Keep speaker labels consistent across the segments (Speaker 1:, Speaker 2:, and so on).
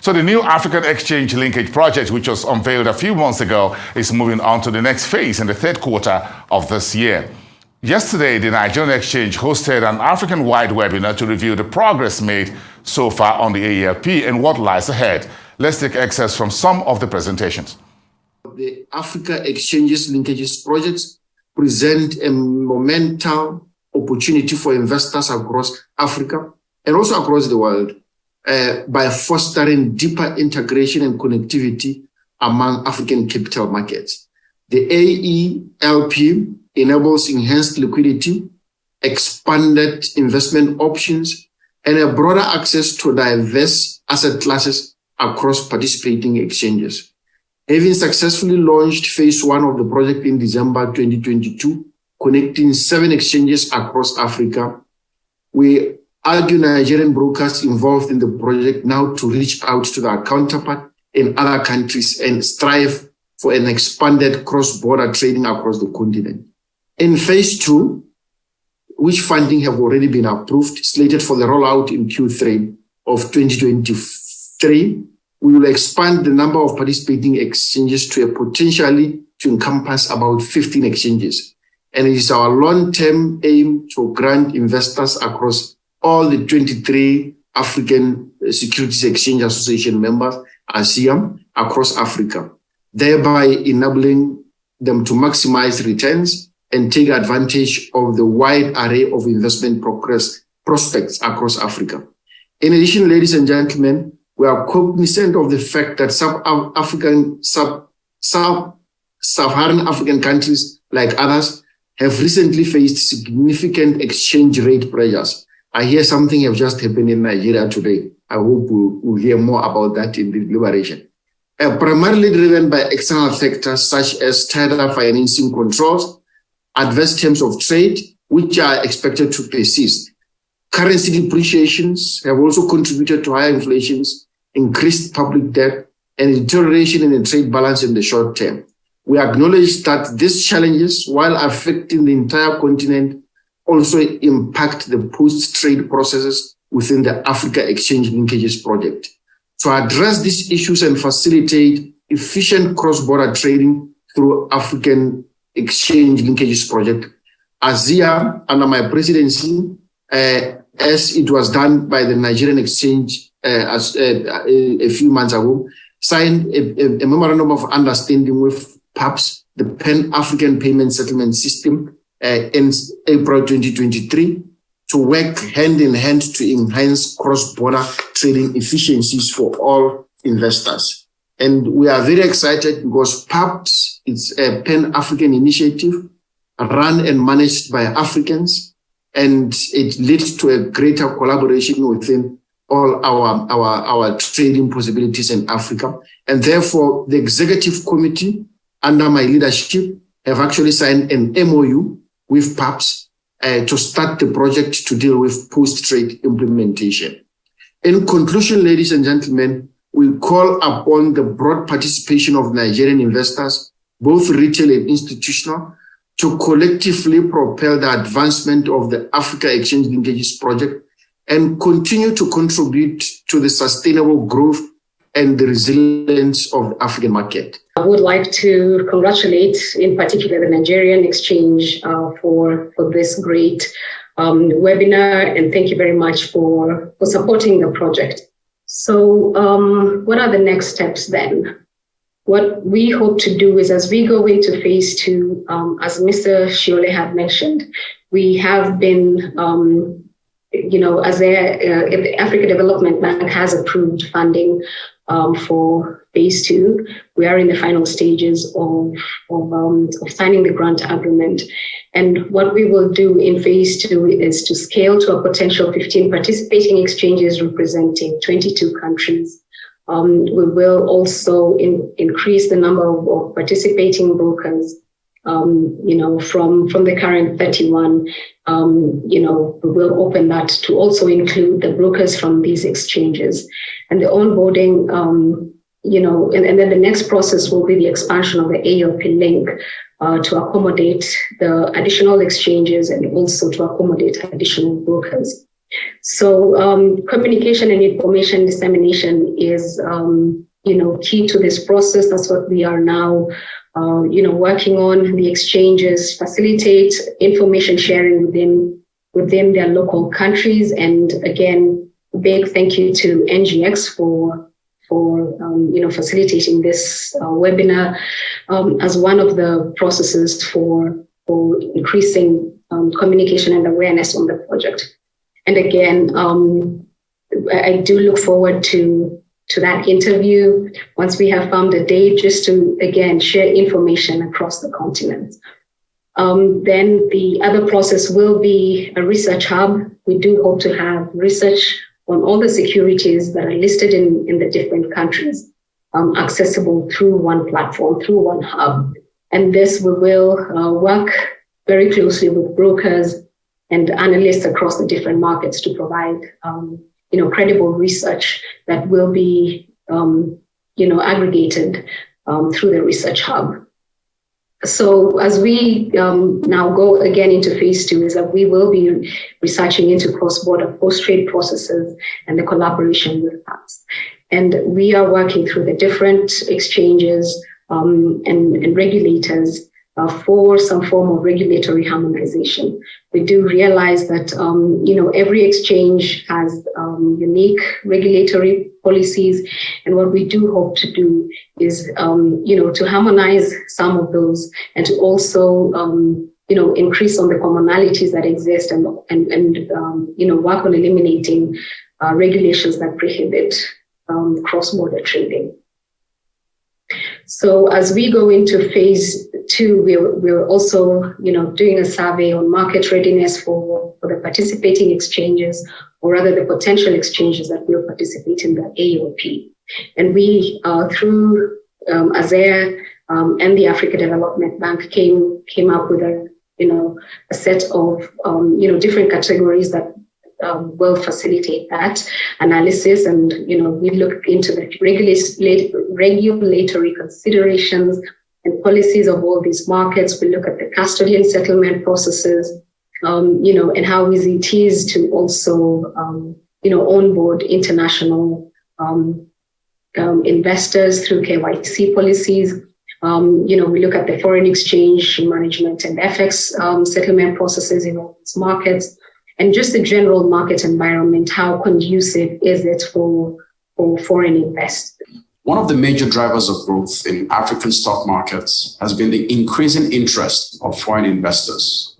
Speaker 1: So the new African Exchange Linkage Project, which was unveiled a few months ago, is moving on to the next phase in the third quarter of this year. Yesterday, the Nigerian Exchange hosted an African-wide webinar to review the progress made so far on the AELP and what lies ahead. Let's take excerpts from some of the presentations.
Speaker 2: The Africa Exchanges Linkages projects present a monumental opportunity for investors across Africa and also across the world by fostering deeper integration and connectivity among African capital markets. The AELP enables enhanced liquidity, expanded investment options, and a broader access to diverse asset classes across participating exchanges. Having successfully launched phase 1 of the project in December 2022, connecting 7 exchanges across Africa, we argue Nigerian brokers involved in the project now to reach out to their counterpart in other countries and strive for an expanded cross-border trading across the continent. In phase 2, which funding have already been approved, slated for the rollout in Q3 of 2023, we will expand the number of participating exchanges to encompass about 15 exchanges. And it is our long-term aim to grant investors across all the 23 African Securities Exchange Association members, ASEAN, across Africa, thereby enabling them to maximize returns and take advantage of the wide array of investment prospects across Africa. In addition, ladies and gentlemen, we are cognizant of the fact that sub-Saharan African countries, like others, have recently faced significant exchange rate pressures. I hear something have just happened in Nigeria today. I hope we'll hear more about that in the deliberation. Primarily driven by external factors such as tighter financing controls, adverse terms of trade, which are expected to persist. Currency depreciations have also contributed to higher inflations, increased public debt, and deterioration in the trade balance in the short term. We acknowledge that these challenges, while affecting the entire continent, also impact the post-trade processes within the Africa Exchange Linkages project. To address these issues and facilitate efficient cross-border trading through African Exchange Linkages project, ASEAN, under my presidency, as it was done by the Nigerian Exchange a few months ago, signed a memorandum of understanding with PAPS, the Pan-African Payment Settlement System, in April 2023, to work hand in hand to enhance cross-border trading efficiencies for all investors. And we are very excited because PAPS is a Pan-African initiative run and managed by Africans, and it leads to a greater collaboration within all our trading possibilities in Africa. And therefore, the executive committee under my leadership have actually signed an MOU with PAPS to start the project to deal with post-trade implementation. In conclusion, ladies and gentlemen, we call upon the broad participation of Nigerian investors, both retail and institutional, to collectively propel the advancement of the Africa Exchange Linkages project and continue to contribute to the sustainable growth and the resilience of the African market.
Speaker 3: I would like to congratulate, in particular, the Nigerian Exchange for this great webinar, and thank you very much for supporting the project. So what are the next steps then? What we hope to do is, as we go into phase 2, as Mr. Shiole had mentioned, we have been as the Africa Development Bank has approved funding for phase 2. We are in the final stages of signing the grant agreement. And what we will do in phase 2 is to scale to a potential 15 participating exchanges representing 22 countries. We will also increase the number of participating brokers. From the current 31, we will open that to also include the brokers from these exchanges. And the onboarding, and then the next process will be the expansion of the AELP link to accommodate the additional exchanges and also to accommodate additional brokers. So communication and information dissemination is, key to this process. That's what we are now, working on. The exchanges facilitate information sharing within their local countries. And again, a big thank you to NGX for facilitating this webinar as one of the processes for increasing communication and awareness on the project. And again, I do look forward to that interview once we have found a date, just to, again, share information across the continent. Then the other process will be a research hub. We do hope to have research on all the securities that are listed in the different countries, accessible through one platform, through one hub. And this we will work very closely with brokers and analysts across the different markets to provide, credible research that will be, aggregated through the research hub. So as we now go again into phase 2, is that we will be researching into cross-border post-trade processes and the collaboration with us. And we are working through the different exchanges and regulators for some form of regulatory harmonization. We do realize that, every exchange has unique regulatory policies. And what we do hope to do is, to harmonize some of those and to also, increase on the commonalities that exist and work on eliminating regulations that prohibit cross-border trading. So as we go into phase 2, we're also, doing a survey on market readiness for the participating exchanges, or rather the potential exchanges that will participate in the AOP. And we, through ASEA and the Africa Development Bank, came up with a set of different categories that will facilitate that analysis. And we look into the regulatory considerations and policies of all these markets. We look at the custodian settlement processes, and how easy it is to also, onboard international investors through KYC policies. We look at the foreign exchange management and FX settlement processes in all these markets, and just the general market environment. How conducive is it for foreign investors?
Speaker 4: One of the major drivers of growth in African stock markets has been the increasing interest of foreign investors.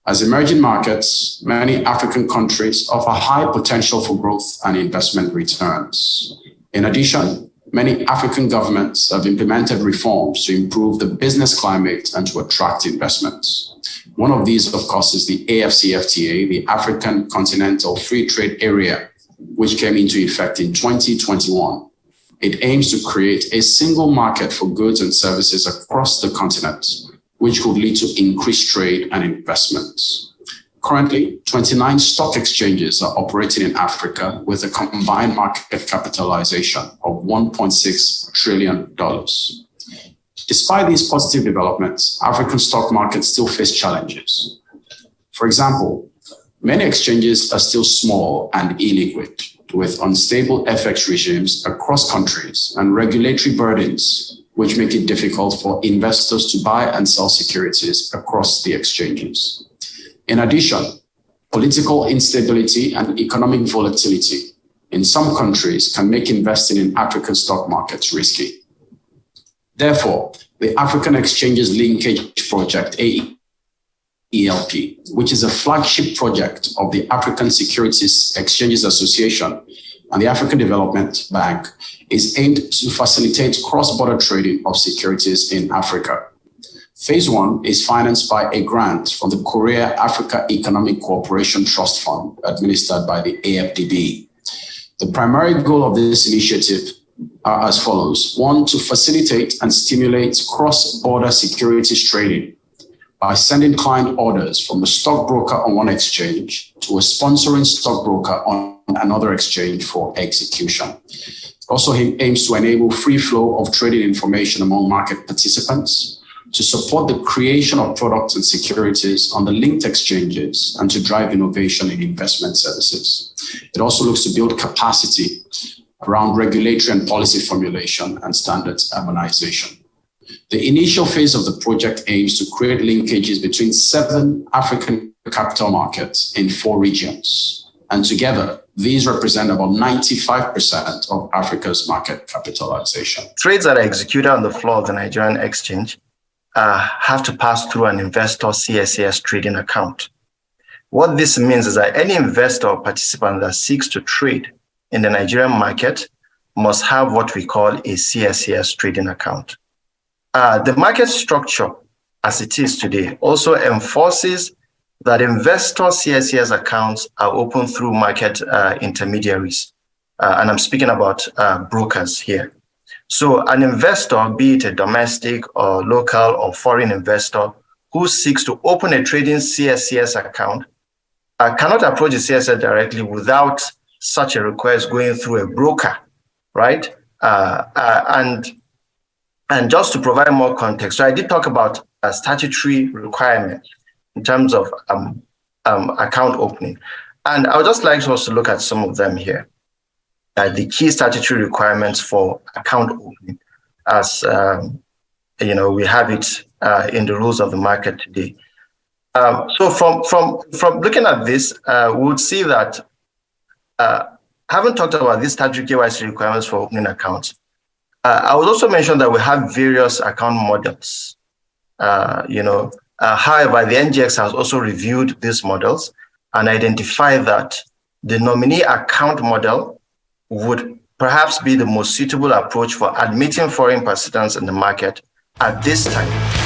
Speaker 4: As emerging markets, many African countries offer high potential for growth and investment returns. In addition, many African governments have implemented reforms to improve the business climate and to attract investments. One of these, of course, is the AfCFTA, the African Continental Free Trade Area, which came into effect in 2021. It aims to create a single market for goods and services across the continent, which could lead to increased trade and investments. Currently, 29 stock exchanges are operating in Africa with a combined market capitalization of $1.6 trillion. Despite these positive developments, African stock markets still face challenges. For example, many exchanges are still small and illiquid, with unstable FX regimes across countries and regulatory burdens, which make it difficult for investors to buy and sell securities across the exchanges. In addition, political instability and economic volatility in some countries can make investing in African stock markets risky. Therefore, the African Exchanges Linkage Project, AELP, which is a flagship project of the African Securities Exchanges Association and the African Development Bank, is aimed to facilitate cross-border trading of securities in Africa. Phase 1 is financed by a grant from the Korea Africa Economic Cooperation Trust Fund, administered by the AFDB. The primary goal of this initiative are as follows. 1, to facilitate and stimulate cross-border securities trading by sending client orders from a stockbroker on one exchange to a sponsoring stockbroker on another exchange for execution. It also aims to enable free flow of trading information among market participants, to support the creation of products and securities on the linked exchanges and to drive innovation in investment services. It also looks to build capacity around regulatory and policy formulation and standards harmonization. The initial phase of the project aims to create linkages between 7 African capital markets in 4 regions. And together, these represent about 95% of Africa's market capitalization.
Speaker 5: Trades that are executed on the floor of the Nigerian exchange have to pass through an investor CSCS trading account. What this means is that any investor or participant that seeks to trade in the Nigerian market must have what we call a CSCS trading account. The market structure as it is today also enforces that investor CSCS accounts are open through market intermediaries. And I'm speaking about brokers here. So an investor, be it a domestic or local or foreign investor who seeks to open a trading CSCS account cannot approach the CSCS directly without such a request going through a broker, right? And just to provide more context, so I did talk about a statutory requirement in terms of account opening. And I would just like us to look at some of them here. The key statutory requirements for account opening, as we have it in the rules of the market today. So from looking at this, we would see that having talked about these statutory KYC requirements for opening accounts, I would also mention that we have various account models. However, the NGX has also reviewed these models and identified that the nominee account model would perhaps be the most suitable approach for admitting foreign participants in the market at this time.